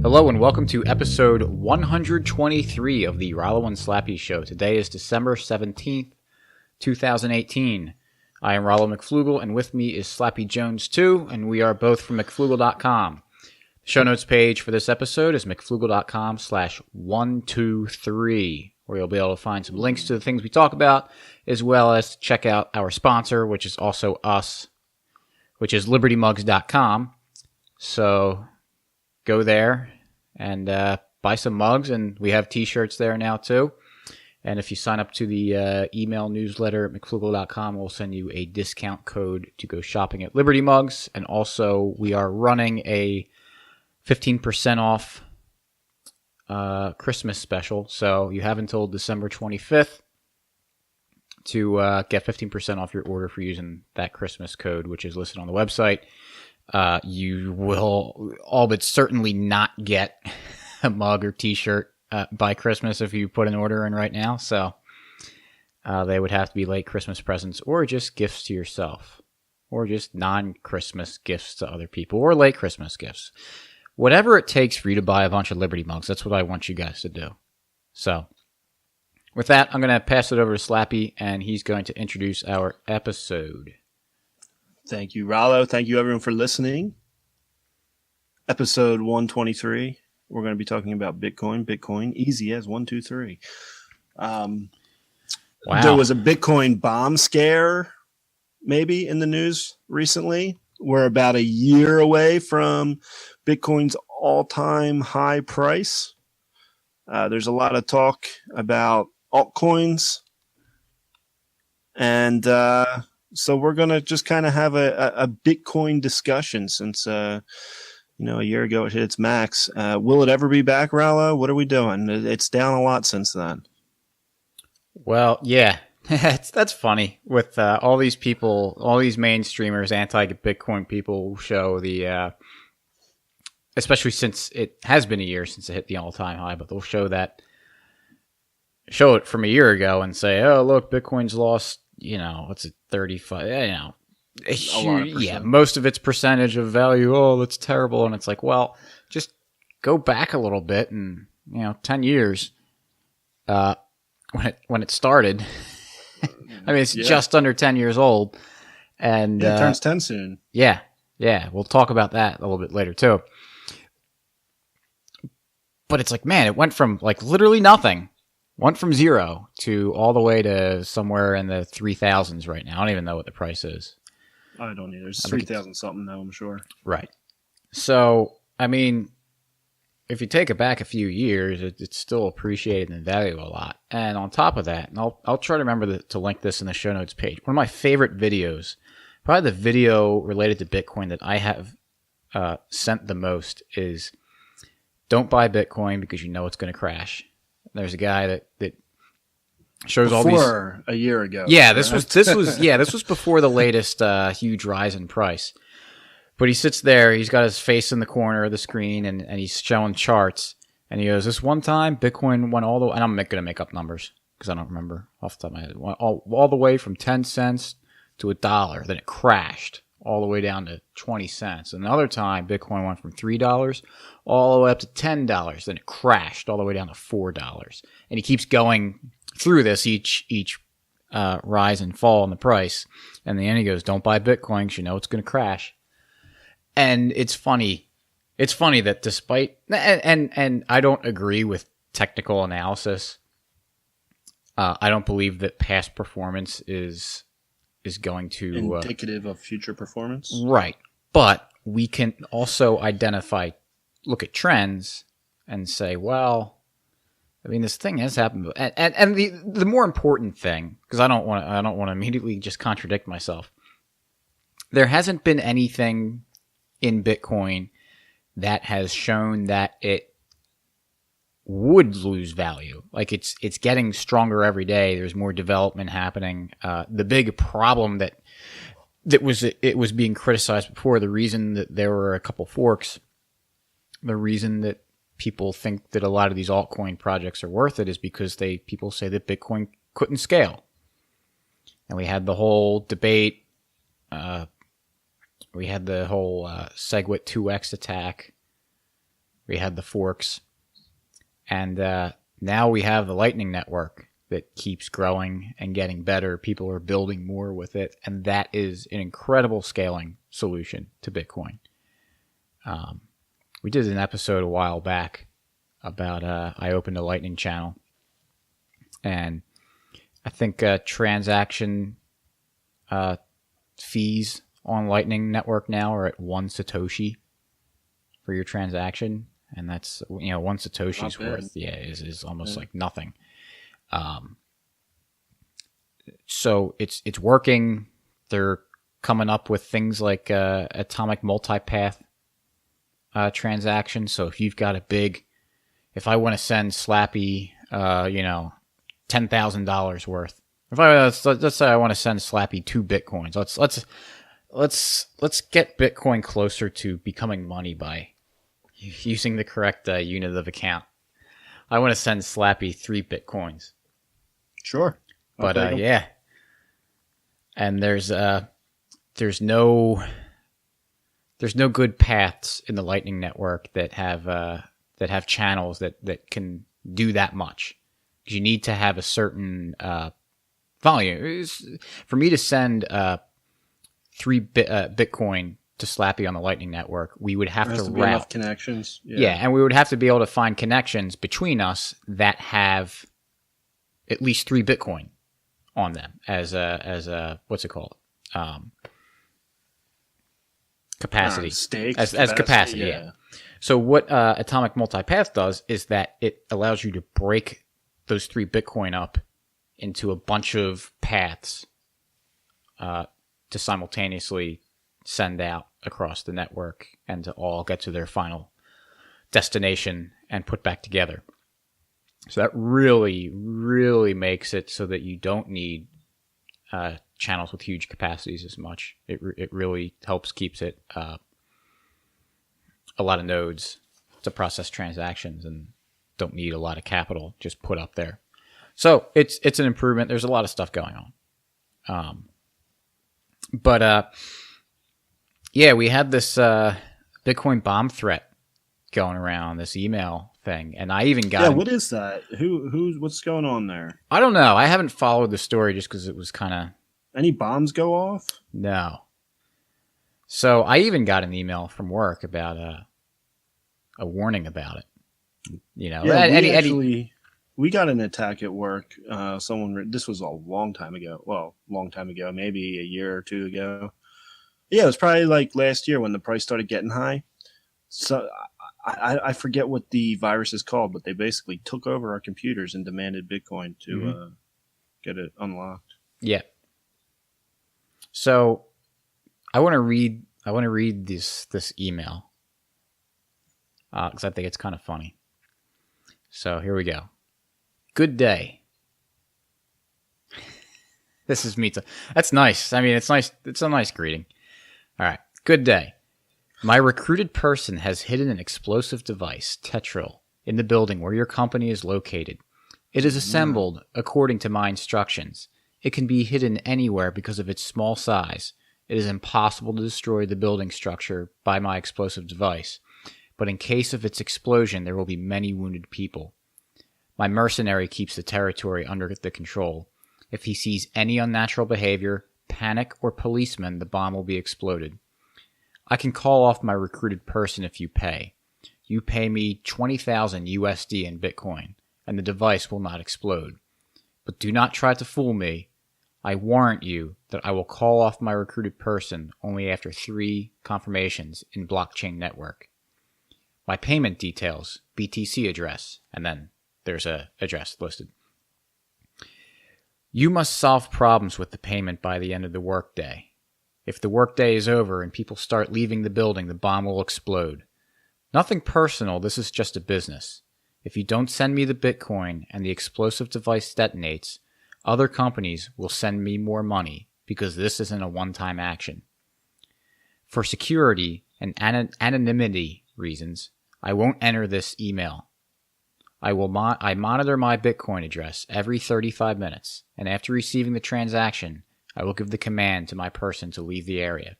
Hello and welcome to episode 123 of the Rollo and Slappy Show. Today is December 17th, 2018. I am Rollo McFlugel, and with me is Slappy Jones too, and we are both from McFlugel.com. The show notes page for this episode is McFlugel.com/123, where you'll be able to find some links to the things we talk about, as well as to check out our sponsor, which is also us, which is LibertyMugs.com. So go there and buy some mugs, and we have t-shirts there now too. And if you sign up to the email newsletter at McFlugel.com, we'll send you a discount code to go shopping at Liberty Mugs. And also, we are running a 15% off Christmas special. So you have until December 25th to get 15% off your order for using that Christmas code, which is listed on the website. You will all but certainly not get a mug or t-shirt by Christmas if you put an order in right now. So they would have to be late Christmas presents or just gifts to yourself or just non-Christmas gifts to other people or late Christmas gifts. Whatever it takes for you to buy a bunch of Liberty Mugs, that's what I want you guys to do. So with that, I'm going to pass it over to Slappy, and he's going to introduce our episode. Thank you, Rollo. Thank you, everyone, for listening. Episode 123. We're going to be talking about Bitcoin, easy as 1, 2, 3. Wow. There was a Bitcoin bomb scare, maybe, in the news recently. We're about a year away from Bitcoin's all-time high price. There's a lot of talk about altcoins. And so we're going to just kind of have a Bitcoin discussion since, a year ago it hit its max. Will it ever be back, Rollo? What are we doing? It's down a lot since then. Well, yeah, that's funny. With all these people, all these mainstreamers, anti-Bitcoin people show the, especially since it has been a year since it hit the all-time high, but they'll show it from a year ago and say, oh, look, Bitcoin's lost, what's it, 35, yeah, most of its percentage of value. Oh, that's terrible. And it's like, well, just go back a little bit and, 10 years, when it started, I mean, it's just under 10 years old, and it turns 10 soon. Yeah. We'll talk about that a little bit later too. But it's like, man, it went from like literally nothing. Went from zero to all the way to somewhere in the 3,000s right now. I don't even know what the price is. I don't either. It's 3,000 something now, I'm sure. Right. So, I mean, if you take it back a few years, it's still appreciated in value a lot. And on top of that, and I'll try to remember to link this in the show notes page. One of my favorite videos, probably the video related to Bitcoin that I have sent the most, is don't buy Bitcoin because you know it's going to crash. There's a guy that shows before all these a year ago. Yeah, this was before the latest huge rise in price. But he sits there, he's got his face in the corner of the screen, and he's showing charts. And he goes, this one time, Bitcoin went all the way, and I'm going to make up numbers because I don't remember off the top of my head, all the way from 10 cents to $1. Then it crashed all the way down to 20 cents. Another time, Bitcoin went from $3 all the way up to $10. Then it crashed all the way down to $4. And he keeps going through this each rise and fall in the price. And in the end, he goes, don't buy Bitcoin because you know it's going to crash. And it's funny. It's funny that despite, and I don't agree with technical analysis. I don't believe that past performance is going to indicative of future performance. Right. But we can also look at trends and say, well, I mean, this thing has happened. And the more important thing, because I don't want to immediately just contradict myself. There hasn't been anything in Bitcoin that has shown that it would lose value. Like it's getting stronger every day. There's more development happening. The big problem that was being criticized before, the reason that there were a couple forks, the reason that people think that a lot of these altcoin projects are worth it is because people say that Bitcoin couldn't scale. And we had the whole debate. We had the whole SegWit 2x attack We had the forks. And now we have the Lightning Network that keeps growing and getting better. People are building more with it. And that is an incredible scaling solution to Bitcoin. We did an episode a while back about I opened a Lightning channel. And I think transaction fees on Lightning Network now are at 1 Satoshi for your transaction. And that's, 1 Satoshi's worth, is almost like nothing. So it's working. They're coming up with things like atomic multipath transactions. So if you've got if I want to send Slappy, $10,000 worth. If let's say I want to send Slappy 2 Bitcoins. Let's get Bitcoin closer to becoming money by using the correct unit of account. I want to send Slappy 3 Bitcoins. Sure. But yeah. And there's no good paths in the Lightning Network that have channels that can do that much. Because you need to have a certain volume. For me to send 3 Bitcoin to Slappy on the Lightning Network, we would have to route enough connections. Yeah, and we would have to be able to find connections between us that have at least 3 Bitcoin on them as a what's it called? Capacity. Stake. As capacity, yeah. So what Atomic Multipath does is that it allows you to break those 3 Bitcoin up into a bunch of paths to simultaneously send out across the network and to all get to their final destination and put back together. So that really, really makes it so that you don't need channels with huge capacities as much. It really keeps it a lot of nodes to process transactions and don't need a lot of capital just put up there. So it's an improvement. There's a lot of stuff going on. But we had this Bitcoin bomb threat going around, this email thing, and I even got... Yeah, what is that? What's going on there? I don't know. I haven't followed the story just because it was kind of... Any bombs go off? No. So I even got an email from work about a warning about it. We got an attack at work. This was a long time ago. Well, long time ago, maybe a year or 2 ago. Yeah, it was probably like last year when the price started getting high. So I forget what the virus is called, but they basically took over our computers and demanded Bitcoin to get it unlocked. Yeah. So I want to read this email because I think it's kind of funny. So here we go. Good day. This is me. That's nice. I mean, it's nice. It's a nice greeting. All right. Good day. My recruited person has hidden an explosive device, Tetril, in the building where your company is located. It is assembled according to my instructions. It can be hidden anywhere because of its small size. It is impossible to destroy the building structure by my explosive device. But in case of its explosion, there will be many wounded people. My mercenary keeps the territory under the control. If he sees any unnatural behavior, panic, or policemen, the bomb will be exploded. I can call off my recruited person if you pay. You pay me 20,000 USD in Bitcoin, and the device will not explode. But do not try to fool me. I warrant you that I will call off my recruited person only after 3 confirmations in blockchain network. My payment details, BTC address, and then there's a address listed. You must solve problems with the payment by the end of the workday. If the workday is over and people start leaving the building, the bomb will explode. Nothing personal, this is just a business. If you don't send me the Bitcoin and the explosive device detonates, other companies will send me more money because this isn't a one-time action. For security and anonymity reasons, I won't enter this email. I monitor my Bitcoin address every 35 minutes, and after receiving the transaction, I will give the command to my person to leave the area.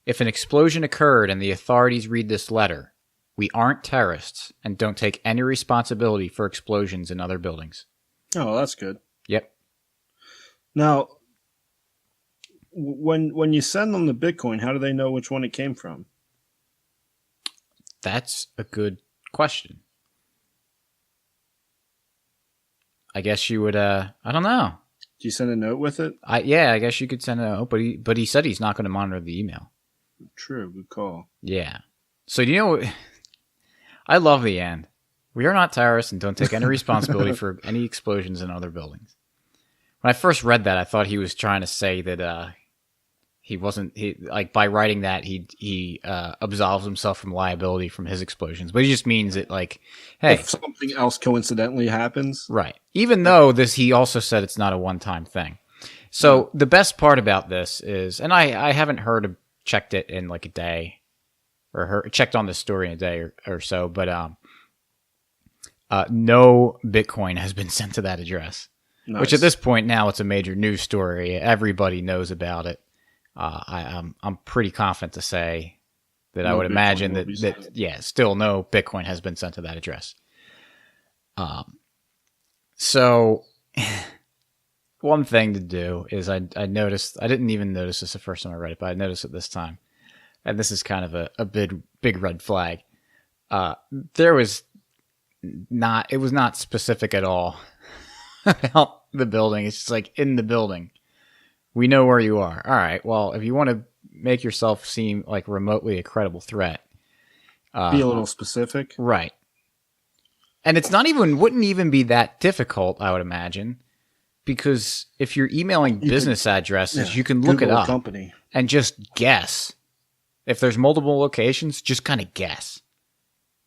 If an explosion occurred and the authorities read this letter, We aren't terrorists and don't take any responsibility for explosions in other buildings. Oh, that's good. Yep. Now, when you send them the Bitcoin, how do they know which one it came from? That's a good question. I guess you would. I don't know. Do you send a note with it? I guess you could send a note, but he said he's not going to monitor the email. True. Good call. Yeah. So do you know? I love the end. We are not terrorists and don't take any responsibility for any explosions in other buildings. When I first read that, I thought he was trying to say that he wasn't. He like by writing that he absolves himself from liability from his explosions, but he just means it like, hey, if something else coincidentally happens, right? Even though he also said it's not a one-time thing. So the best part about this is, and I haven't checked it in like a day, or checked on this story in a day or so, but no Bitcoin has been sent to that address. Nice. Which at this point now it's a major news story. Everybody knows about it. I'm pretty confident to say that I would imagine that still no Bitcoin has been sent to that address. So one thing to do is I noticed, I didn't even notice this the first time I read it, but I noticed it this time. And this is kind of a big red flag. It was not specific at all about the building. It's just like, in the building. We know where you are. All right. Well, if you want to make yourself seem like remotely a credible threat, be a little specific. Right. And wouldn't even be that difficult, I would imagine, because if you're emailing business addresses, you can look Google it up company and just guess. If there's multiple locations, just kind of guess.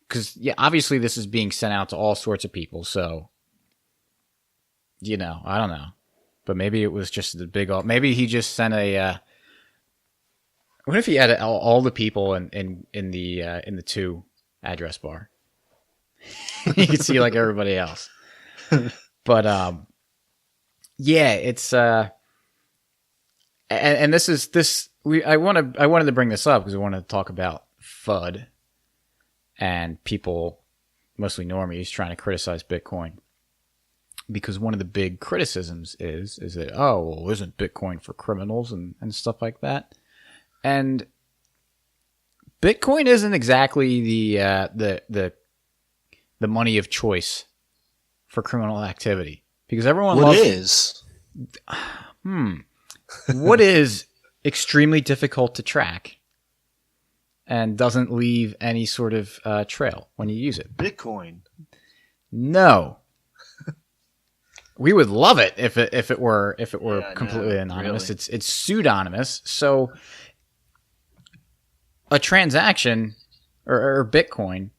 Because, obviously this is being sent out to all sorts of people, so, I don't know. But maybe it was just maybe he just sent what if he had all the people in the 2 address bar? You could see like everybody else. But, it's, and this is, I wanted to bring this up because I wanted to talk about FUD and people, mostly normies, trying to criticize Bitcoin. Because one of the big criticisms is that, isn't Bitcoin for criminals and stuff like that? And Bitcoin isn't exactly the money of choice for criminal activity. Because everyone loves... What is? What is extremely difficult to track and doesn't leave any sort of trail when you use it? Bitcoin. No. We would love it if it were completely anonymous. Really. It's pseudonymous. So a transaction or Bitcoin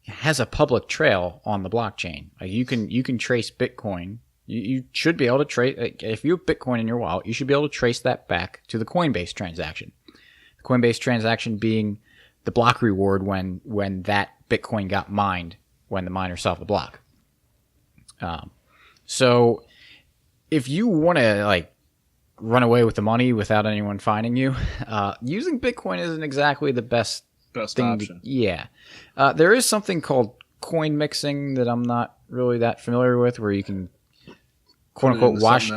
has a public trail on the blockchain. Like you can trace Bitcoin. You should be able to trace, if you have Bitcoin in your wallet, you should be able to trace that back to the Coinbase transaction. The Coinbase transaction being the block reward when that Bitcoin got mined when the miner solved the block. So if you want to run away with the money without anyone finding you, using Bitcoin isn't exactly the best option. There is something called coin mixing that I'm not really that familiar with, where you can quote unquote wash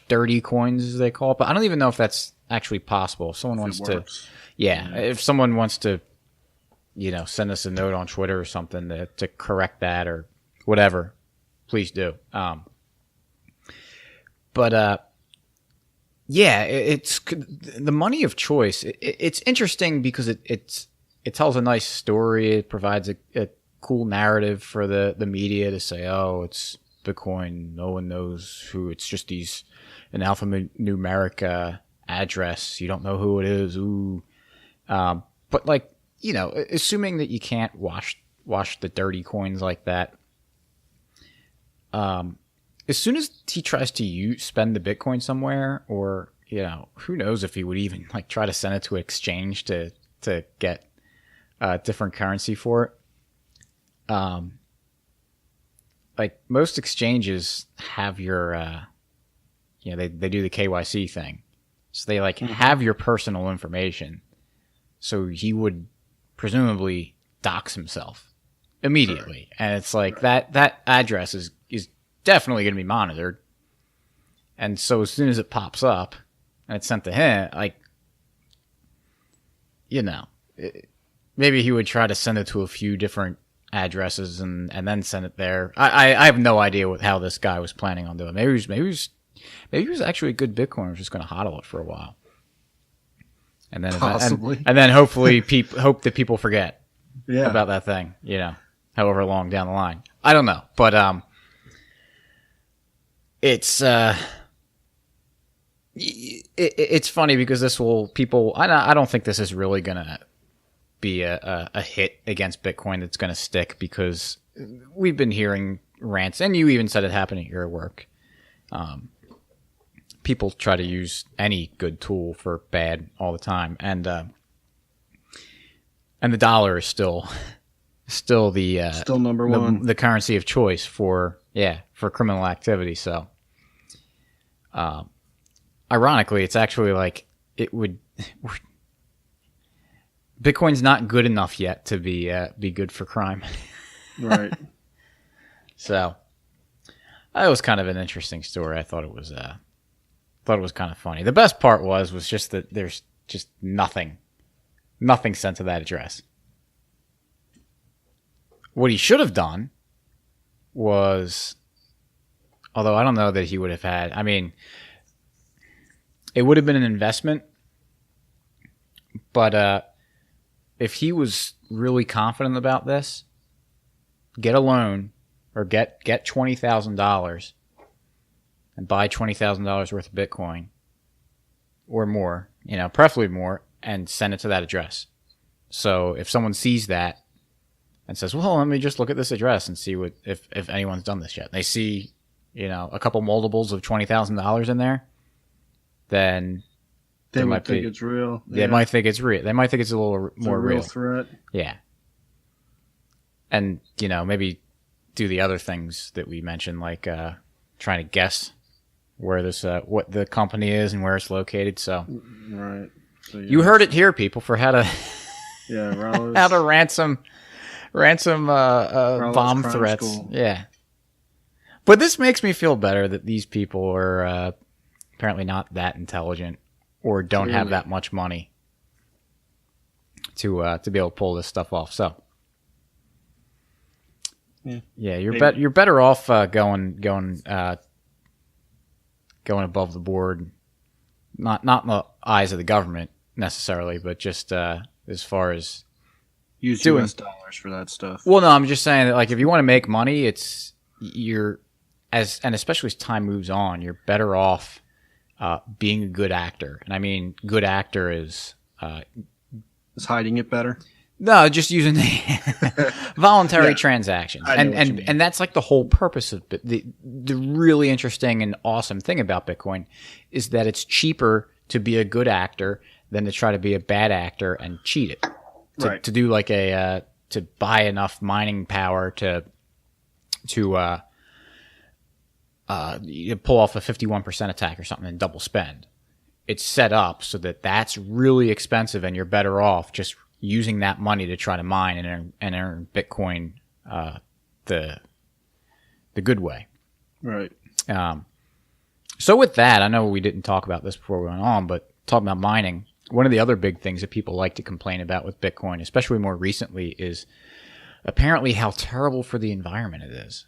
dirty coins, as they call it. But I don't even know if that's actually possible. If someone wants to, if someone wants to, send us a note on Twitter or something to correct that or whatever, please do. It's the money of choice. It's interesting because it tells a nice story. It provides a cool narrative for the media to say, it's Bitcoin. No one knows who. It's just an alphanumeric address. You don't know who it is. Ooh. But assuming that you can't wash the dirty coins like that. As soon as he tries to spend the Bitcoin somewhere, or who knows if he would even try to send it to an exchange to get different currency for it. Most exchanges have your they do the KYC thing, so they have your personal information. So he would presumably dox himself immediately. Sure. And it's like that address is definitely going to be monitored. And so as soon as it pops up and it's sent to him, like, maybe he would try to send it to a few different addresses and then send it there. I have no idea how this guy was planning on doing it. Maybe he was actually a good Bitcoiner, was just going to hodl it for a while. And then possibly. And then hopefully hope that people forget yeah. about that thing, however long down the line. I don't know. But it's it's funny because this will I don't think this is really gonna be a hit against Bitcoin that's gonna stick, because we've been hearing rants, and you even said it happened at your work. People try to use any good tool for bad all the time, and the dollar is still the still number one, the currency of choice for criminal activity. So, ironically, it's actually like Bitcoin's not good enough yet to be good for crime, right? So, that was kind of an interesting story. I thought it was kind of funny. The best part was just that there's just nothing sent to that address. What he should have done was, although I don't know that he would have had, I mean, it would have been an investment, but if he was really confident about this, get a loan or get $20,000 and buy $20,000 worth of Bitcoin or more, preferably more, and send it to that address. So if someone sees that and says, well, let me just look at this address and see if anyone's done this yet, and they see, a couple multiples of $20,000 in there, then they might think it's real. They might think it's real. They might think it's a little more real threat. Yeah. And, maybe do the other things that we mentioned, like trying to guess where this what the company is and where it's located. So, right. So, you heard it here, people, for how to how to ransom bomb threats. School. Yeah. But this makes me feel better that these people are apparently not that intelligent or don't have that much money to be able to pull this stuff off. So, yeah, you're better off going above the board, not in the eyes of the government necessarily, but just as far as use US dollars for that stuff. Well, no, I'm just saying that, like, if you want to make money, and especially as time moves on, you're better off being a good actor. And I mean, good actor is hiding it better. No, just using voluntary transactions, and that's like the whole purpose of the really interesting and awesome thing about Bitcoin is that it's cheaper to be a good actor than to try to be a bad actor and cheat it. To do like to buy enough mining power to pull off a 51% attack or something and double spend. It's set up so that that's really expensive, and you're better off just using that money to try to mine and earn Bitcoin the good way. Right. So with that, I know we didn't talk about this before we went on, but talking about mining, one of the other big things that people like to complain about with Bitcoin, especially more recently, is apparently how terrible for the environment it is.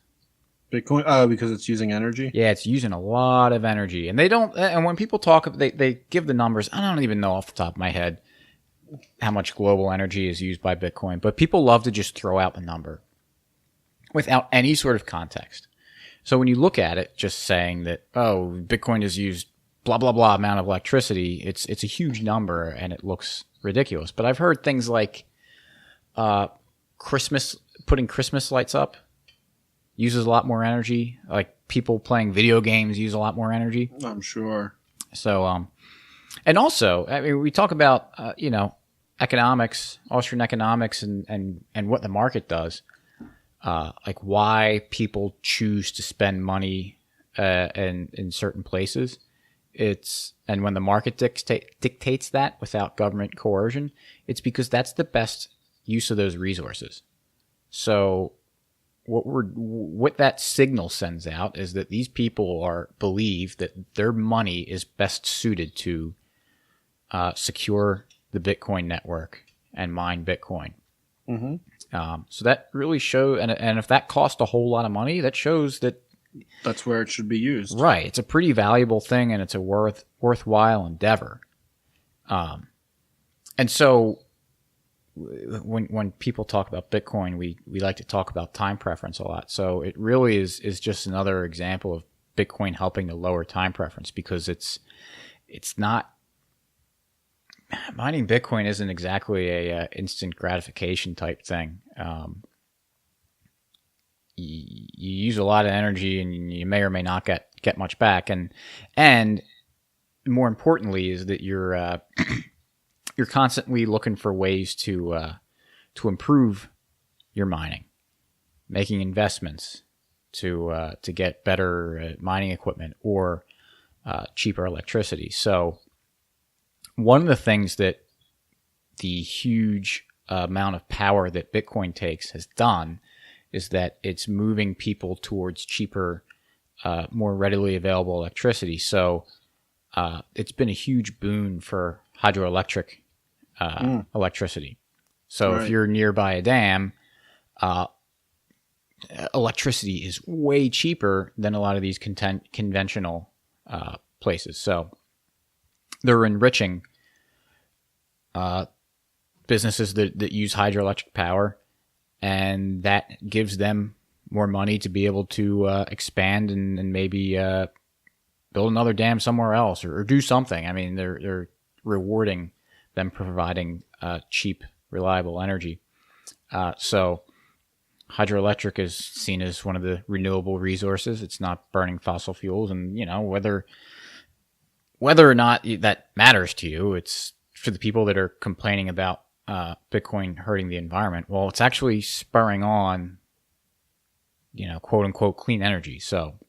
Bitcoin, because it's using energy? Yeah, it's using a lot of energy. And when people talk, they give the numbers. I don't even know off the top of my head how much global energy is used by Bitcoin, but people love to just throw out the number without any sort of context. So when you look at it, just saying that, Bitcoin has used blah, blah, blah amount of electricity, it's a huge number and it looks ridiculous. But I've heard things like putting Christmas lights up uses a lot more energy. Like people playing video games use a lot more energy. I'm sure. So, and also, I mean, we talk about, economics, Austrian economics and what the market does, like why people choose to spend money in certain places. And when the market dictates that without government coercion, it's because that's the best use of those resources. So what that signal sends out is that these people believe that their money is best suited to secure the Bitcoin network and mine Bitcoin. Mm-hmm. So that really shows, and if that costs a whole lot of money, that shows that that's where it should be used. Right. It's a pretty valuable thing, and it's a worthwhile endeavor. And so when people talk about Bitcoin, we like to talk about time preference a lot. So it really is just another example of Bitcoin helping to lower time preference, because it's not, mining Bitcoin isn't exactly a instant gratification type thing. You use a lot of energy, and you may or may not get much back. And more importantly is that you're constantly looking for ways to improve your mining, making investments to get better mining equipment or cheaper electricity. So one of the things that the huge amount of power that Bitcoin takes has done is that it's moving people towards cheaper, more readily available electricity. So it's been a huge boon for hydroelectric electricity. So Right. if you're nearby a dam, electricity is way cheaper than a lot of these conventional places. So they're enriching businesses that use hydroelectric power, and that gives them more money to be able to expand and maybe build another dam somewhere else or do something. I mean, they're rewarding them providing cheap, reliable energy. So hydroelectric is seen as one of the renewable resources. It's not burning fossil fuels, and whether or not that matters to you, it's for the people that are complaining about Bitcoin hurting the environment. Well, it's actually spurring on, quote unquote, clean energy. So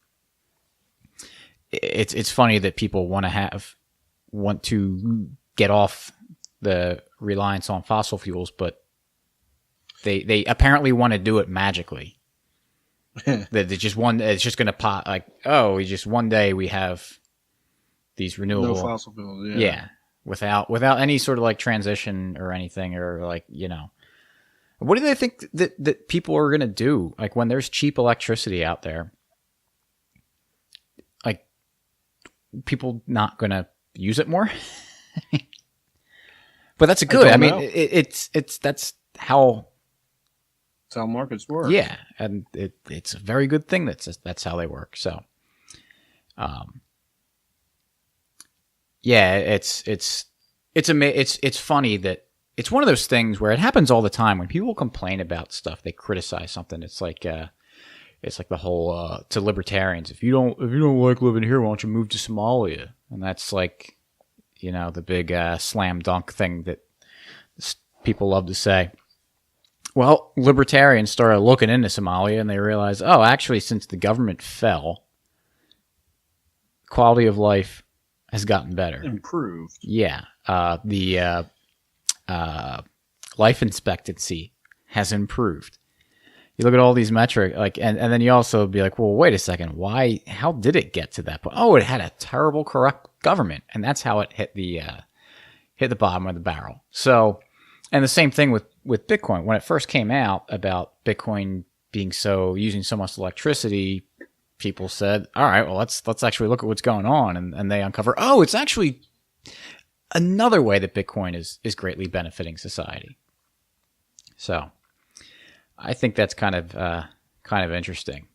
it's funny that people want to get off the reliance on fossil fuels, but they apparently want to do it magically. That it's just going to pop, like, oh, one day we have these renewable, no fossil fuels. Yeah, without any sort of like transition or anything, or like, what do they think that people are going to do? Like, when there's cheap electricity out there, like, people not going to use it more? But that's good. I mean, that's how markets work. Yeah, and it's a very good thing that's how they work. So, yeah, it's funny that it's one of those things where it happens all the time when people complain about stuff, they criticize something. It's like the whole to libertarians, if you don't like living here, why don't you move to Somalia? And that's like, the big slam dunk thing that people love to say. Well, libertarians started looking into Somalia, and they realized, oh, actually, since the government fell, quality of life has gotten better. Improved. Yeah. The life expectancy has improved. You look at all these metrics, like, and then you also be like, well, wait a second, how did it get to that point? Oh, it had a terrible, corrupt government, and that's how it hit the bottom of the barrel. So, and the same thing with Bitcoin. When it first came out about Bitcoin using so much electricity, people said, all right, well, let's actually look at what's going on. And they uncover, oh, it's actually another way that Bitcoin is greatly benefiting society. So I think that's kind of interesting.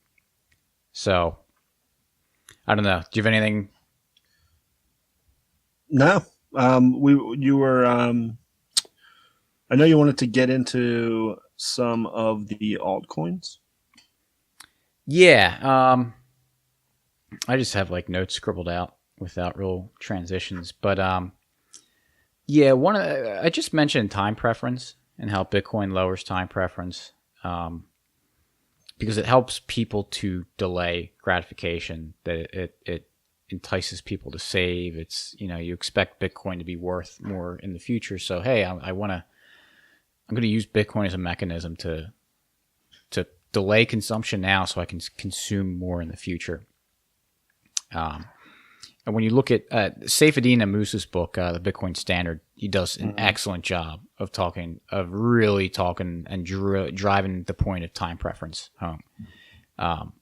So I don't know. Do you have anything? No. You were, I know you wanted to get into some of the altcoins. Yeah. I just have like notes scribbled out without real transitions, but yeah, I just mentioned time preference and how Bitcoin lowers time preference, because it helps people to delay gratification. That it entices people to save. It's, you expect Bitcoin to be worth more in the future. So, hey, I want I'm going to use Bitcoin as a mechanism to delay consumption now so I can consume more in the future. And when you look at Saifedean Ammous's book, The Bitcoin Standard, he does an excellent job of really talking and driving the point of time preference home. And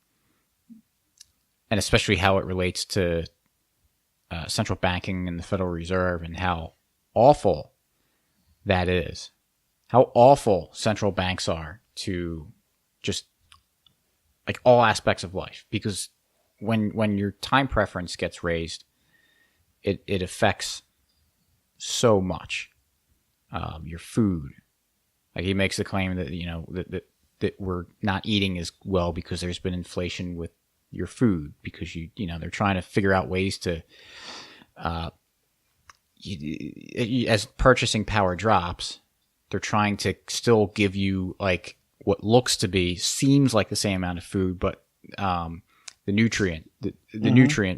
especially how it relates to central banking and the Federal Reserve and how awful that is. How awful central banks are to just like all aspects of life. Because when your time preference gets raised, it affects so much. Your food. Like he makes the claim that, you know, that we're not eating as well because there's been inflation with your food, because you know they're trying to figure out ways to as purchasing power drops, they're trying to still give you like what seems like the same amount of food, but the nutrient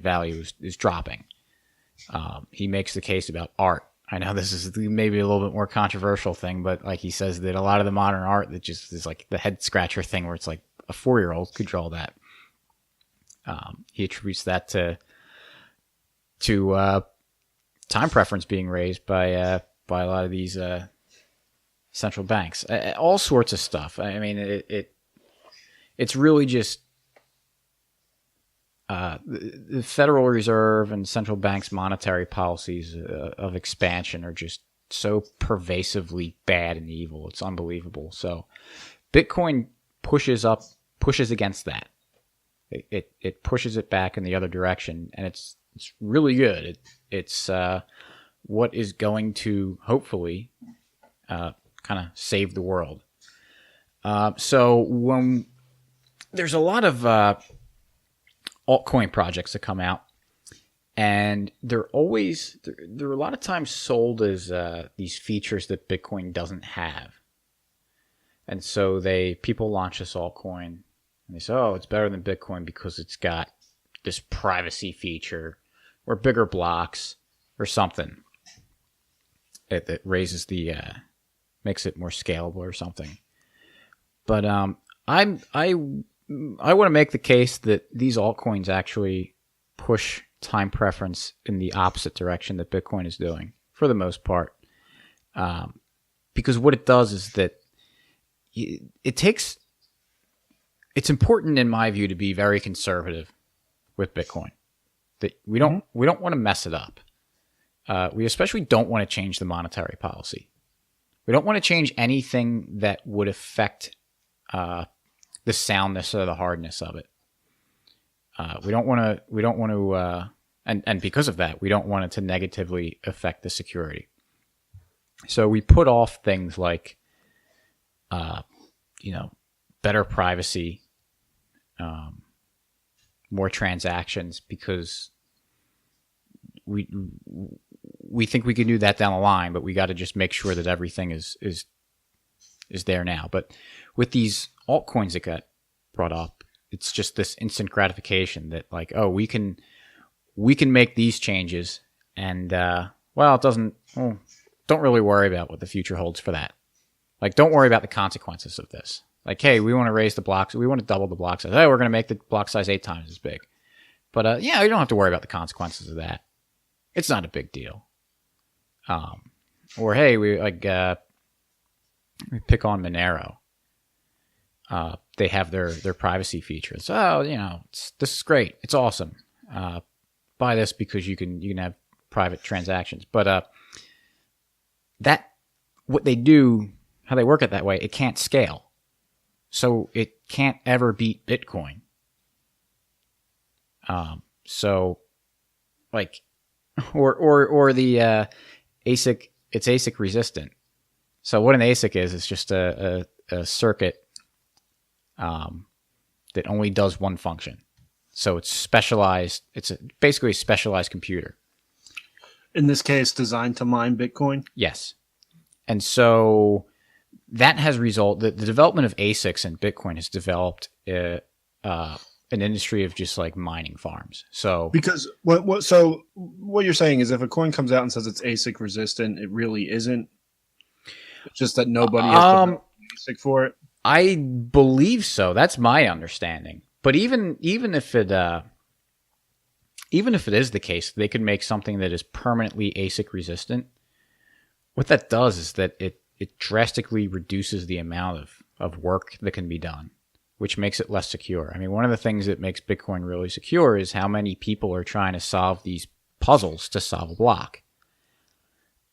value is dropping. He makes the case about art. I know this is maybe a little bit more controversial thing, but like he says that a lot of the modern art that just is like the head scratcher thing where it's like a 4-year-old could draw that. He attributes that to time preference being raised by a lot of these central banks. All sorts of stuff. I mean, it's really just the Federal Reserve and central banks' monetary policies of expansion are just so pervasively bad and evil. It's unbelievable. So Bitcoin pushes against that. It pushes it back in the other direction, and it's really good. It's what is going to hopefully kind of save the world. So when there's a lot of altcoin projects that come out, and they're a lot of times sold as these features that Bitcoin doesn't have. And so people launch this altcoin and they say, oh, it's better than Bitcoin because it's got this privacy feature or bigger blocks or something that raises makes it more scalable or something. But I want to make the case that these altcoins actually push time preference in the opposite direction that Bitcoin is doing for the most part. Because what it does is that it's important in my view to be very conservative with Bitcoin. That we don't want to mess it up. We especially don't want to change the monetary policy. We don't want to change anything that would affect the soundness or the hardness of it. We don't want to, and because of that, we don't want it to negatively affect the security. So we put off things like, better privacy, more transactions, because we think we can do that down the line, but we got to just make sure that everything is there now. But with these altcoins that got brought up, it's just this instant gratification that like, oh, we can make these changes, and don't really worry about what the future holds for that. Like, don't worry about the consequences of this. Like, hey, we want to raise the blocks, we want to double the block size. Hey, we're going to make the block size 8 times as big. But you don't have to worry about the consequences of that. It's not a big deal. Or hey, we pick on Monero. They have their privacy features. Oh, this is great. It's awesome. Buy this because you can have private transactions. But that what they do, how they work it that way, it can't scale. So it can't ever beat Bitcoin. So like, or the ASIC, it's ASIC resistant. So what an ASIC is, it's just a circuit that only does one function. So it's specialized. It's basically a specialized computer. In this case, designed to mine Bitcoin? Yes. And so that has the development of ASICs in Bitcoin has developed an industry of just like mining farms. So because what you're saying is if a coin comes out and says it's ASIC resistant, it really isn't? It's just that nobody has to ASIC for it. I believe so. That's my understanding. But even if it is the case, they could make something that is permanently ASIC resistant. What that does is that it drastically reduces the amount of work that can be done, which makes it less secure. I mean, one of the things that makes Bitcoin really secure is how many people are trying to solve these puzzles to solve a block.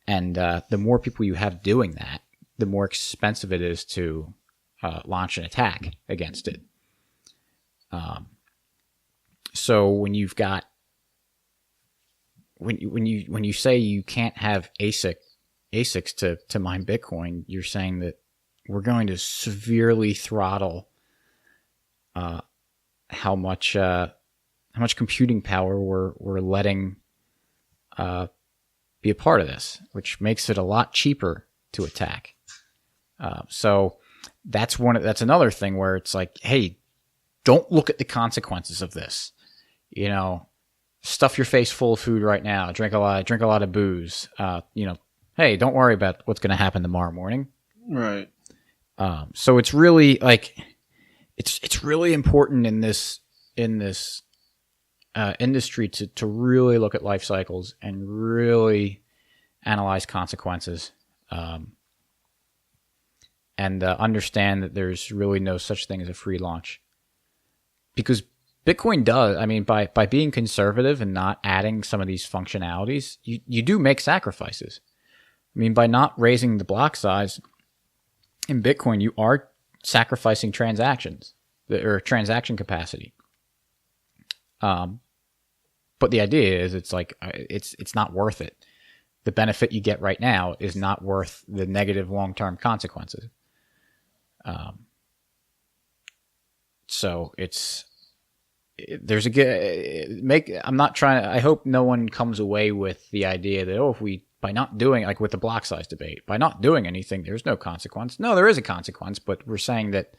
And the more people you have doing that, the more expensive it is to launch an attack against it. So when you've got when you say you can't have ASICs to mine Bitcoin, you're saying that we're going to severely throttle how much computing power we're letting be a part of this, which makes it a lot cheaper to attack. So that's another thing where it's like, hey, don't look at the consequences of this. You know, stuff your face full of food right now. Drink a lot of booze. Hey, don't worry about what's going to happen tomorrow morning. Right. So it's really like it's really important in this industry to really look at life cycles and really analyze consequences, and understand that there's really no such thing as a free launch, because Bitcoin does. I mean, by being conservative and not adding some of these functionalities, you do make sacrifices. I mean, by not raising the block size in Bitcoin, you are sacrificing transactions or transaction capacity. But the idea is, it's like it's not worth it. The benefit you get right now is not worth the negative long-term consequences. So I'm not trying to. I hope no one comes away with the idea that, if we, by not doing, like with the block size debate, by not doing anything, there's no consequence. No, there is a consequence, but we're saying that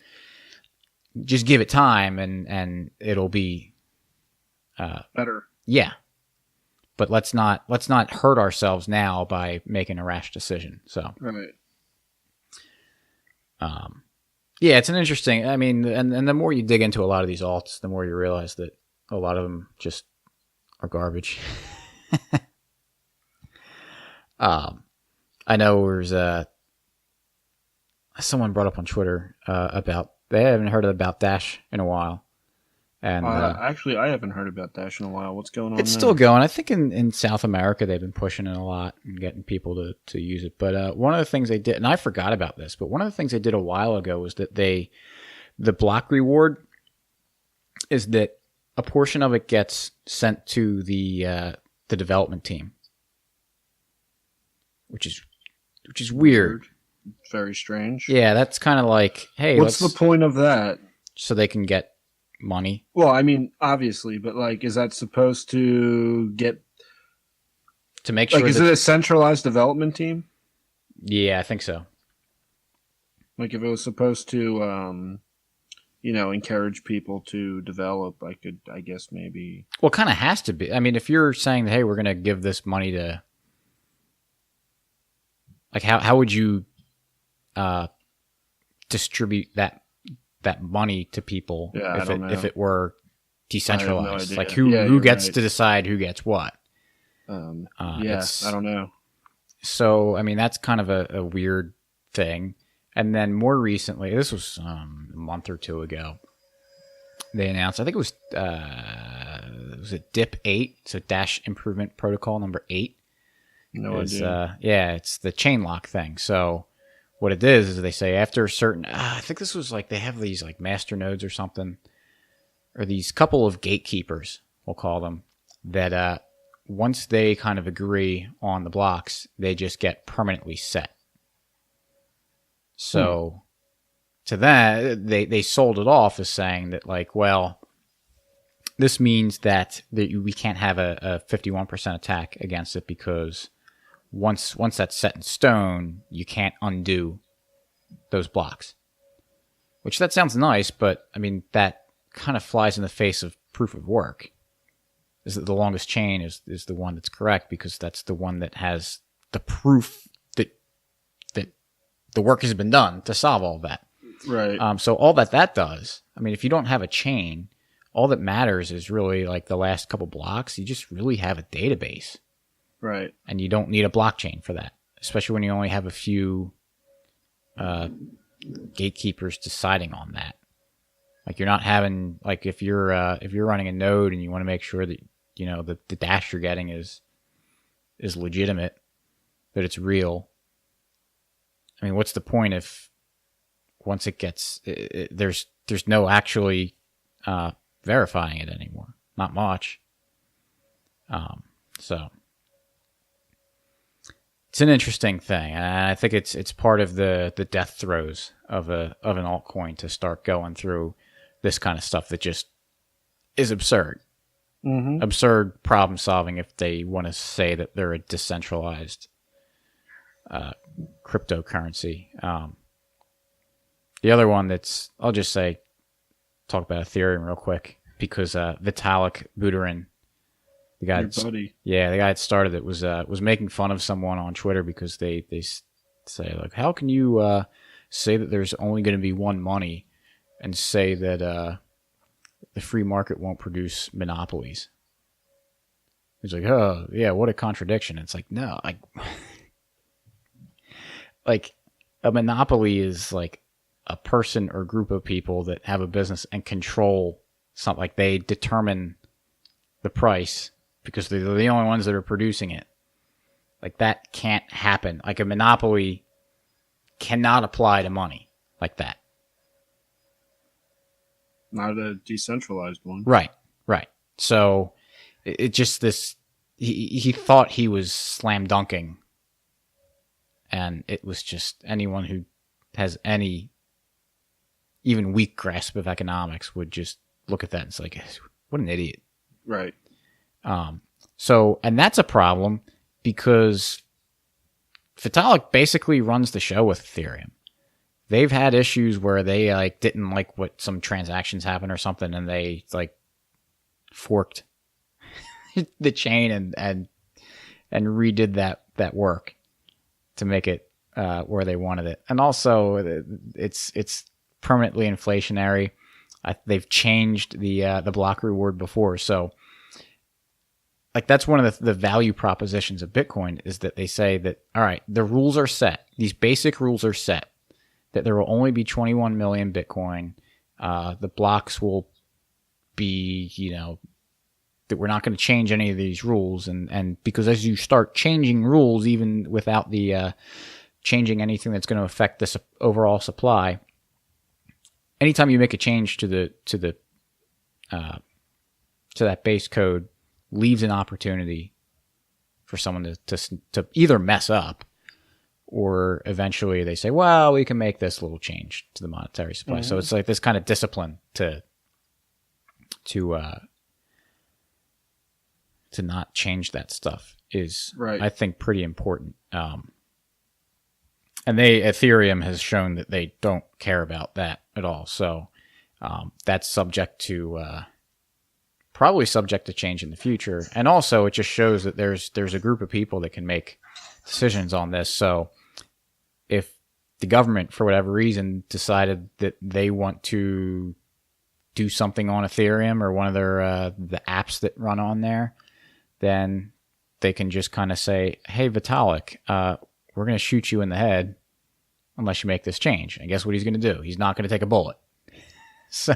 just give it time and it'll be better. Yeah. But let's not hurt ourselves now by making a rash decision. So, right. Yeah, it's an interesting. I mean, and the more you dig into a lot of these alts, the more you realize that a lot of them just are garbage. I know there's someone brought up on Twitter about they haven't heard about Dash in a while. And actually, I haven't heard about Dash in a while. What's going on? It's still going. I think in South America they've been pushing it a lot and getting people to use it. But one of the things they did, and I forgot about this, but one of the things they did a while ago was that the block reward is that a portion of it gets sent to the development team, which is weird. Very strange. Yeah, that's kind of like, hey, what's the point of that? So they can get money. Well, I mean, obviously, but like, is that supposed to get to make sure? Like, is it a centralized development team? Yeah, I think so. Like, if it was supposed to, encourage people to develop, I guess maybe. Well, it kind of has to be. I mean, if you're saying, hey, we're going to give this money to, like, how would you distribute that money to people if it were decentralized? Like, who gets to decide who gets what? I don't know. So, I mean, that's kind of a weird thing. And then more recently, this was a month or two ago, they announced, I think it was DIP 8, so Dash Improvement Protocol number 8. No idea. It's the chain lock thing. So what it is they say after a certain, I think this was like, they have these like master nodes or something, or these couple of gatekeepers, we'll call them, that once they kind of agree on the blocks, they just get permanently set. So to that, they sold it off as saying that, like, well, this means that we can't have a 51% attack against it, because once that's set in stone, you can't undo those blocks. Which, that sounds nice, but I mean, that kind of flies in the face of proof of work. Is that the longest chain is the one that's correct, because that's the one that has the proof that the work has been done to solve all of that. Right. So all that does, I mean, if you don't have a chain, all that matters is really like the last couple blocks. You just really have a database. Right. And you don't need a blockchain for that, especially when you only have a few gatekeepers deciding on that. Like you're not having, like if you're running a node and you want to make sure that, you know, the dash you're getting is legitimate, that it's real. I mean, what's the point if once it gets, there's no actually verifying it anymore. Not much. So it's an interesting thing, and I think it's part of the death throes of an altcoin to start going through this kind of stuff that just is absurd. Mm-hmm. Absurd problem solving if they want to say that they're a decentralized cryptocurrency. The other one that's, I'll just say, talk about Ethereum real quick, because Vitalik Buterin, the guy, the guy that started it, was making fun of someone on Twitter because they say, like, how can you say that there's only going to be one money and say that the free market won't produce monopolies? He's like, oh yeah, what a contradiction. It's like, no, like a monopoly is like a person or group of people that have a business and control something. Like they determine the price because they're the only ones that are producing it. Like that can't happen. Like a monopoly cannot apply to money like that. Not a decentralized one. Right. So it just this, he thought he was slam dunking, and it was just anyone who has any even weak grasp of economics would just look at that and say, like, what an idiot. Right. So, and that's a problem because Vitalik basically runs the show with Ethereum. They've had issues where they like didn't like what some transactions happened or something, and they like forked the chain and redid that work to make it where they wanted it. And also, it's permanently inflationary. They've changed the block reward before, so like that's one of the value propositions of Bitcoin is that they say that, all right, the rules are set. These basic rules are set. That there will only be 21 million Bitcoin. The blocks will be, you know, that we're not going to change any of these rules. And because as you start changing rules, even without the changing anything that's going to affect this overall supply, anytime you make a change to that base code, leaves an opportunity for someone to either mess up, or eventually they say, well, we can make this little change to the monetary supply. Mm-hmm. So it's like this kind of discipline to not change that stuff is, right, I think, pretty important. And Ethereum has shown that they don't care about that at all. So that's subject to probably subject to change in the future. And also it just shows that there's a group of people that can make decisions on this. So if the government, for whatever reason, decided that they want to do something on Ethereum or one of their the apps that run on there, then they can just kind of say, hey, Vitalik, we're going to shoot you in the head unless you make this change. And guess what he's going to do? He's not going to take a bullet. So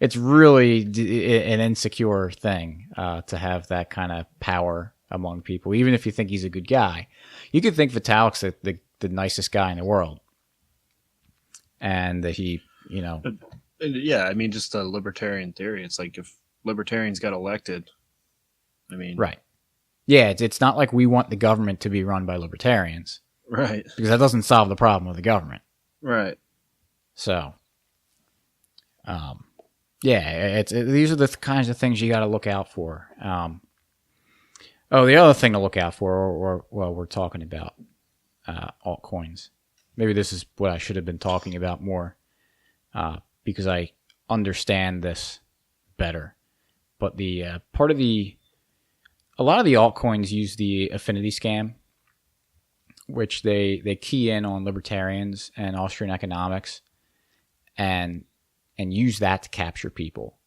it's really an insecure thing to have that kind of power among people. Even if you think he's a good guy, you could think Vitalik's the nicest guy in the world, and that he, you know, yeah, I mean, just a libertarian theory. It's like if libertarians got elected, I mean, right? Yeah, it's not like we want the government to be run by libertarians, right? Because that doesn't solve the problem with the government, right? So, yeah, these are the kinds of things you got to look out for. The other thing to look out for, or we're talking about altcoins. Maybe this is what I should have been talking about more, because I understand this better. But the a lot of the altcoins use the affinity scam which they key in on libertarians and Austrian economics, and use that to capture people.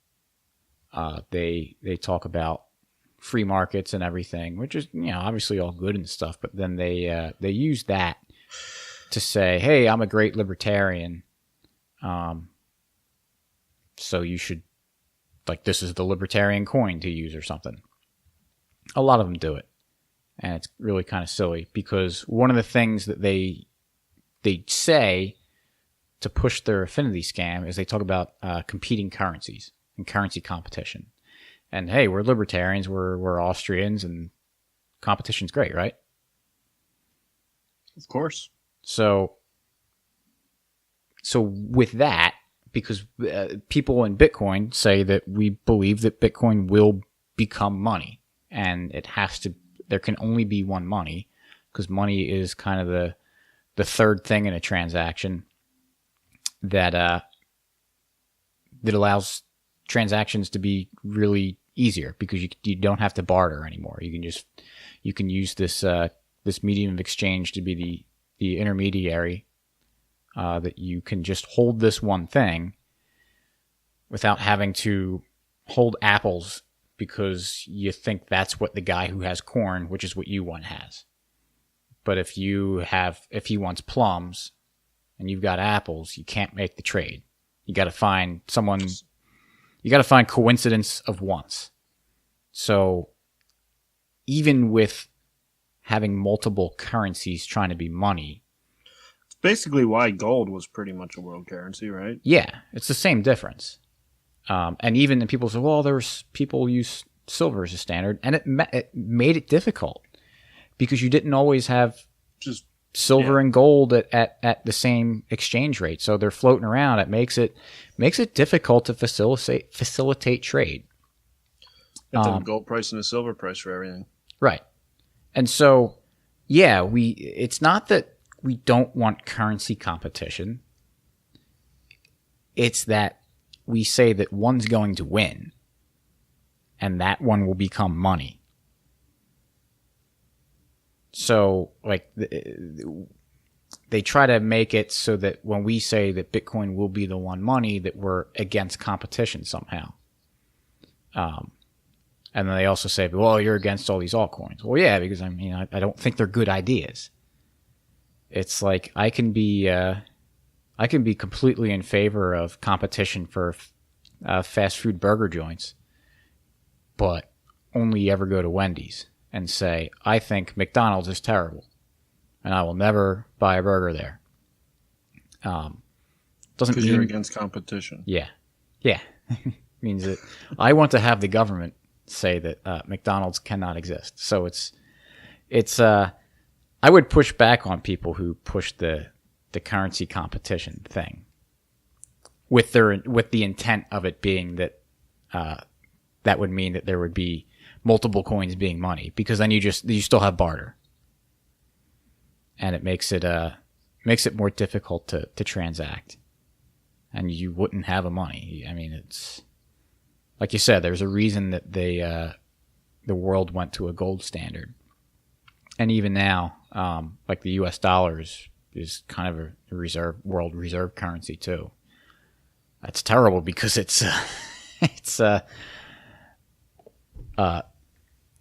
They talk about free markets and everything, which is obviously all good and stuff. But then they use that to say, "Hey, I'm a great libertarian, so you should this is the libertarian coin to use or something." A lot of them do it, and it's really kind of silly because one of the things that they say to push their affinity scam is they talk about competing currencies and currency competition. And hey, we're libertarians, we're Austrians, and competition's great, right? Of course. So with that, because people in Bitcoin say that we believe that Bitcoin will become money, and there can only be one money, because money is kind of the third thing in a transaction that allows transactions to be really easier, because you don't have to barter anymore. You can use this medium of exchange to be the intermediary, that you can just hold this one thing without having to hold apples because you think that's what the guy who has corn, which is what you want, has. But if he wants plums and you've got apples, you can't make the trade. You got to find coincidence of once. So even with having multiple currencies trying to be money, it's basically why gold was pretty much a world currency, right? Yeah, it's the same difference. And even people say, well, people use silver as a standard, and it made it difficult because you didn't always have just silver and gold at the same exchange rate. So they're floating around. It makes it difficult to facilitate trade. You have to have a gold price and a silver price for everything. Right. And so, yeah, it's not that we don't want currency competition. It's that we say that one's going to win, and that one will become money. So, they try to make it so that when we say that Bitcoin will be the one money, that we're against competition somehow. And then they also say, well, you're against all these altcoins. Well, yeah, because I don't think they're good ideas. It's like I can be completely in favor of competition for fast food burger joints, but only ever go to Wendy's and say, I think McDonald's is terrible, and I will never buy a burger there. Doesn't mean you're against competition. Yeah. Means that I want to have the government say that McDonald's cannot exist. So it's I would push back on people who push the currency competition thing with the intent of it being that that would mean that there would be multiple coins being money, because then you still have barter, and it makes it more difficult to transact, and you wouldn't have a money. I mean, it's like you said, there's a reason that the world went to a gold standard, and even now, like the U.S. dollar is kind of a world reserve currency too. That's terrible because it's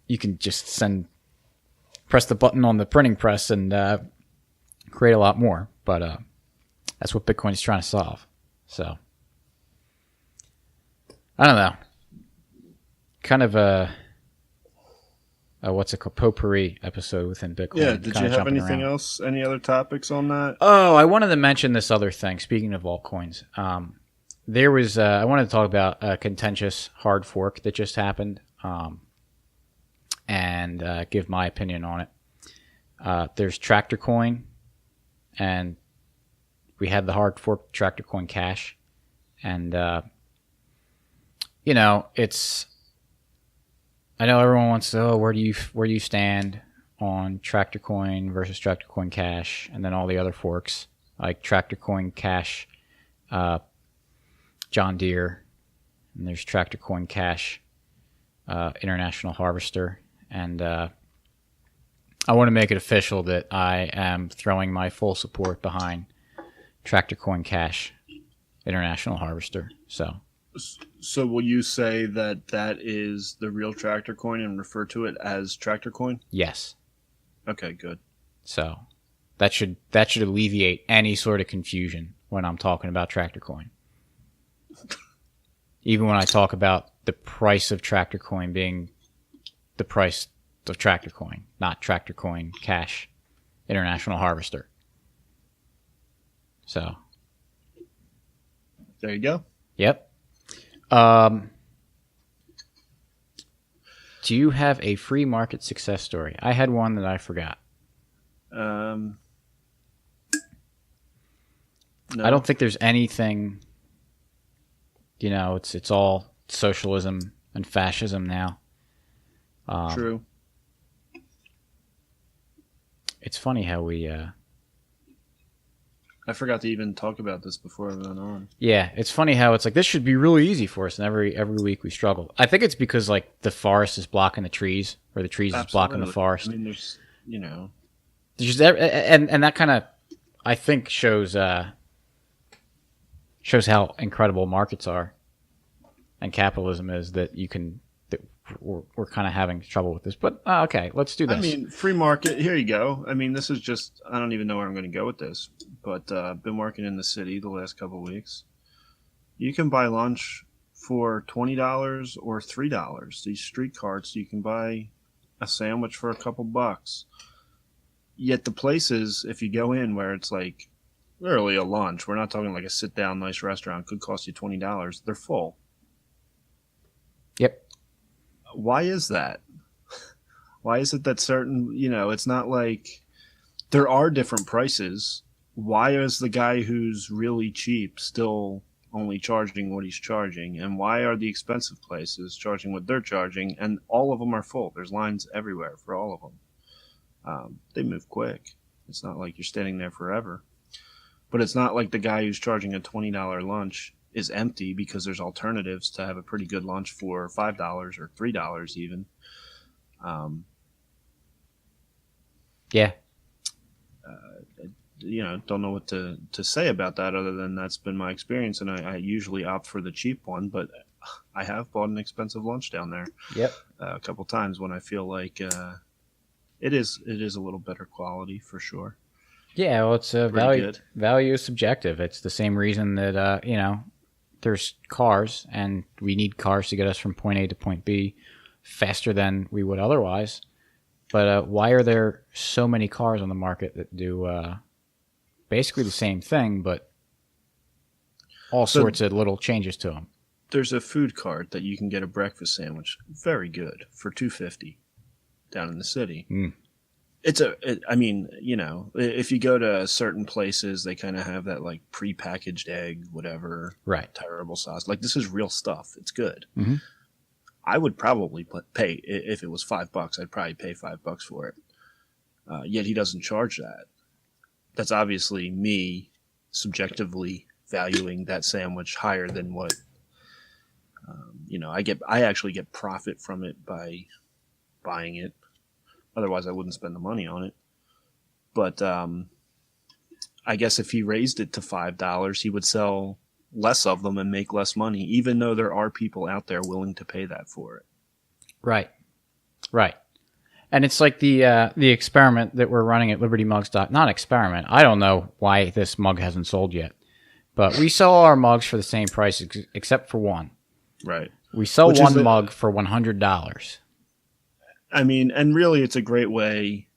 you can just press the button on the printing press and create a lot more, but that's what Bitcoin is trying to solve. So I don't know, kind of a what's it called, potpourri episode within Bitcoin. Yeah, did you have anything else? Any other topics on that? Oh, I wanted to mention this other thing. Speaking of altcoins, there was I wanted to talk about a contentious hard fork that just happened, and give my opinion on it. There's Tractor Coin, and we had the hard fork Tractor Coin Cash, and it's. I know everyone wants to, where do you stand on Tractor Coin versus Tractor Coin Cash, and then all the other forks like Tractor Coin Cash, John Deere, and there's Tractor Coin Cash, International Harvester, and I want to make it official that I am throwing my full support behind Tractor Coin Cash International Harvester. So will you say that that is the real Tractor Coin and refer to it as Tractor Coin? Yes. Okay, good. So that should alleviate any sort of confusion when I'm talking about Tractor Coin. Even when I talk about the price of Tractor Coin being the price of Tractor Coin, not Tractor Coin Cash International Harvester. So there you go. Yep. Do you have a free market success story? I had one that I forgot. No. I don't think there's anything. It's all socialism and fascism now. True. It's funny how we. I forgot to even talk about this before I went on. Yeah, it's funny how it's like this should be really easy for us, and every week we struggle. I think it's because like the forest is blocking the trees, or the trees is blocking the forest. I mean, there's just and that kind of I think shows how incredible markets are, and capitalism is that you can. We're kind of having trouble with this, but okay, let's do this. I mean, free market. Here you go. I mean, this is just. I don't even know where I'm going to go with this, but I've been working in the city the last couple of weeks. You can buy lunch for $20 or $3. These street carts, you can buy a sandwich for a couple bucks. Yet the places, if you go in where it's like literally a lunch, we're not talking like a sit down nice restaurant, could cost you $20. They're full. Yep. Why is that? Why is it that certain, it's not like there are different prices. Why is the guy who's really cheap still only charging what he's charging? And why are the expensive places charging what they're charging? And all of them are full. There's lines everywhere for all of them. They move quick. It's not like you're standing there forever. But it's not like the guy who's charging a $20 lunch is empty because there's alternatives to have a pretty good lunch for $5 or $3 even. Yeah. Don't know what to say about that other than that's been my experience, and I usually opt for the cheap one, but I have bought an expensive lunch down there. Yep. A couple times when I feel like it is a little better quality for sure. Yeah, well, it's value is subjective. It's the same reason that there's cars, and we need cars to get us from point A to point B faster than we would otherwise. But why are there so many cars on the market that do basically the same thing, but all sorts of little changes to them? There's a food cart that you can get a breakfast sandwich, very good, for $2.50 down in the city. Mm. If you go to certain places, they kind of have that like pre-packaged egg, whatever, right? Terrible sauce. Like this is real stuff. It's good. Mm-hmm. I would probably pay if it was $5. I'd probably pay $5 for it. Yet he doesn't charge that. That's obviously me subjectively valuing that sandwich higher than what I actually get profit from it by buying it. Otherwise, I wouldn't spend the money on it. But I guess if he raised it to $5, he would sell less of them and make less money, even though there are people out there willing to pay that for it. Right. And it's like the experiment that we're running at Liberty Mugs. Not experiment. I don't know why this mug hasn't sold yet. But we sell our mugs for the same price except for one. Right. We sell one mug for $100. I mean, and really it's a great way.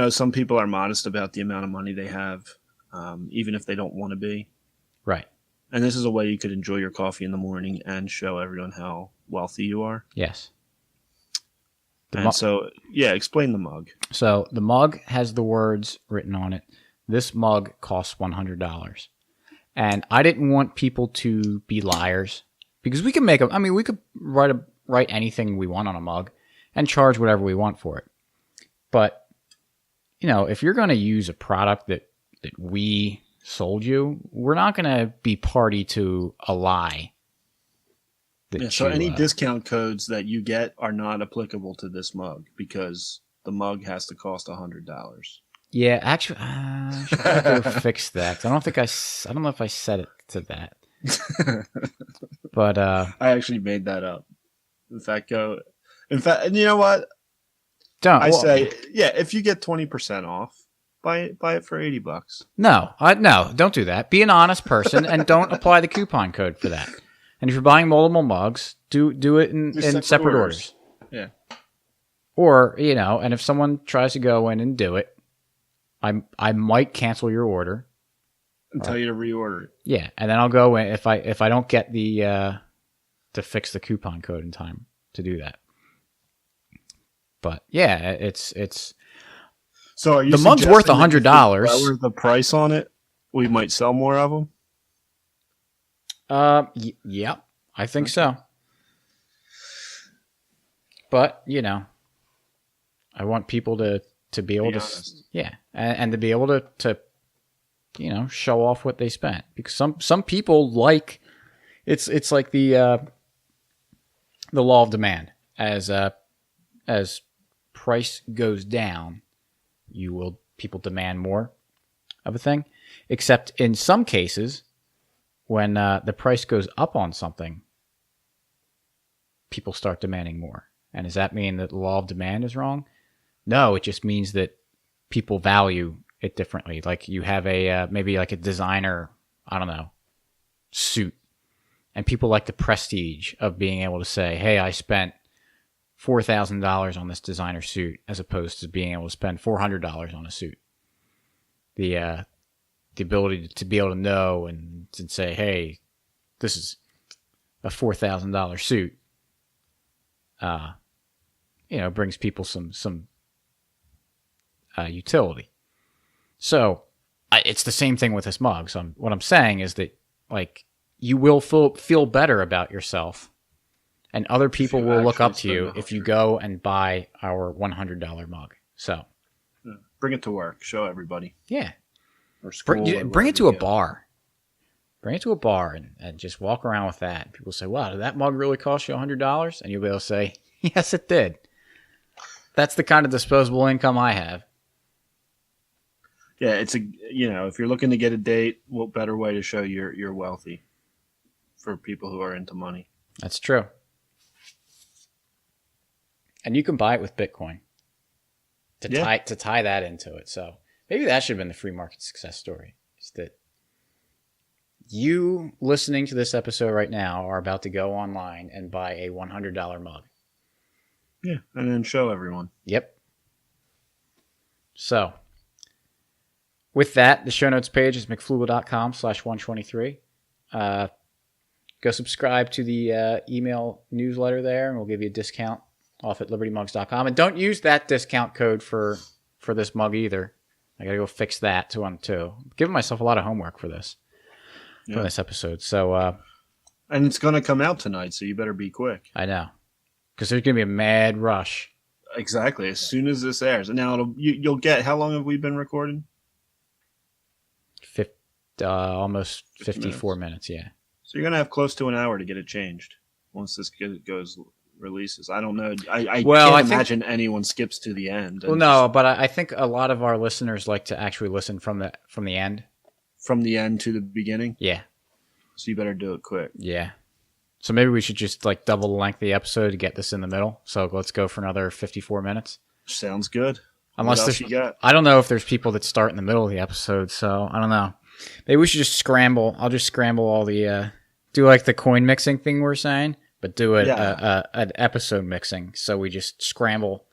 Some people are modest about the amount of money they have, even if they don't want to be. Right. And this is a way you could enjoy your coffee in the morning and show everyone how wealthy you are. Yes. Explain the mug. So the mug has the words written on it. This mug costs $100. And I didn't want people to be liars because we can make them. I mean, we could write anything we want on a mug and charge whatever we want for it. But, if you're going to use a product that we sold you, we're not going to be party to a lie. So any discount codes that you get are not applicable to this mug because the mug has to cost $100. Yeah, actually, I should probably go fix that. I don't know if I set it to that. But I actually made that up. In fact, and you know what? Say, if you get 20% off, buy it for $80. No, don't do that. Be an honest person and don't apply the coupon code for that. And if you're buying multiple mugs, do it in separate orders. Yeah. Or, and if someone tries to go in and do it, I might cancel your order and tell you to reorder it. Yeah, and then I'll go in if I don't get the to fix the coupon code in time to do that. But yeah, it's so are you the mug's worth $100. Lower the price on it, we might sell more of them. Yeah, I think so. But I want people to be able to, yeah, and to be able to show off what they spent, because some people like it's like the law of demand. As price goes down, people demand more of a thing. Except in some cases, when the price goes up on something, people start demanding more. And does that mean that the law of demand is wrong? No, it just means that people value it differently. Like you have maybe like a designer, I don't know, suit, and people like the prestige of being able to say, hey, I spent $4,000 on this designer suit, as opposed to being able to spend $400 on a suit. The ability to be able to know and say, hey, this is a $4,000 suit, brings people some utility. So it's the same thing with this mug. So what I'm saying is that, like, you will feel better about yourself, and other people will look up to you if you go and buy our $100 mug. So bring it to work. Show everybody. Yeah. Or school. Bring it to a bar. Bring it to a bar and just walk around with that. People say, wow, did that mug really cost you $100? And you'll be able to say, yes, it did. That's the kind of disposable income I have. Yeah, it's if you're looking to get a date, what better way to show you're wealthy for people who are into money? That's true. And you can buy it with Bitcoin to tie that into it. So maybe that should have been the free market success story. Is that you listening to this episode right now are about to go online and buy a $100 mug. Yeah, and then show everyone. Yep. So with that, the show notes page is mcflugel.com/123. Go subscribe to the email newsletter there, and we'll give you a discount off at libertymugs.com. And don't use that discount code for this mug either. I got to go fix that too. I'm giving myself a lot of homework for this episode. So, and it's going to come out tonight, so you better be quick. I know, because there's going to be a mad rush. Exactly. As soon as this airs, and now you'll get. How long have we been recording? Almost 54 minutes. Yeah. So you're going to have close to an hour to get it changed once this releases. I don't know. I can't imagine anyone skips to the end. Well, no, but I think a lot of our listeners like to actually listen from the end. From the end to the beginning? Yeah. So you better do it quick. Yeah. So maybe we should just like double the length of the episode to get this in the middle. So let's go for another 54 minutes. Sounds good. Unless there's, I don't know if there's people that start in the middle of the episode, so I don't know. Maybe we should just scramble. I'll just scramble all the, do like the coin mixing thing we're saying, but do an episode mixing. So we just scramble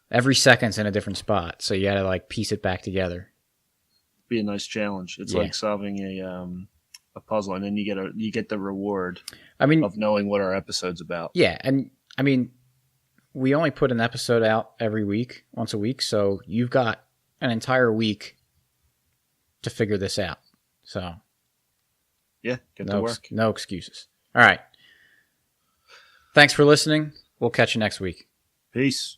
every second's in a different spot. So you got to like piece it back together. Be a nice challenge. It's like solving a puzzle, and then you get the reward. Of knowing what our episode's about. Yeah, and I mean, we only put an episode out every week, once a week. So you've got an entire week to figure this out. So yeah, get to work. No excuses. All right. Thanks for listening. We'll catch you next week. Peace.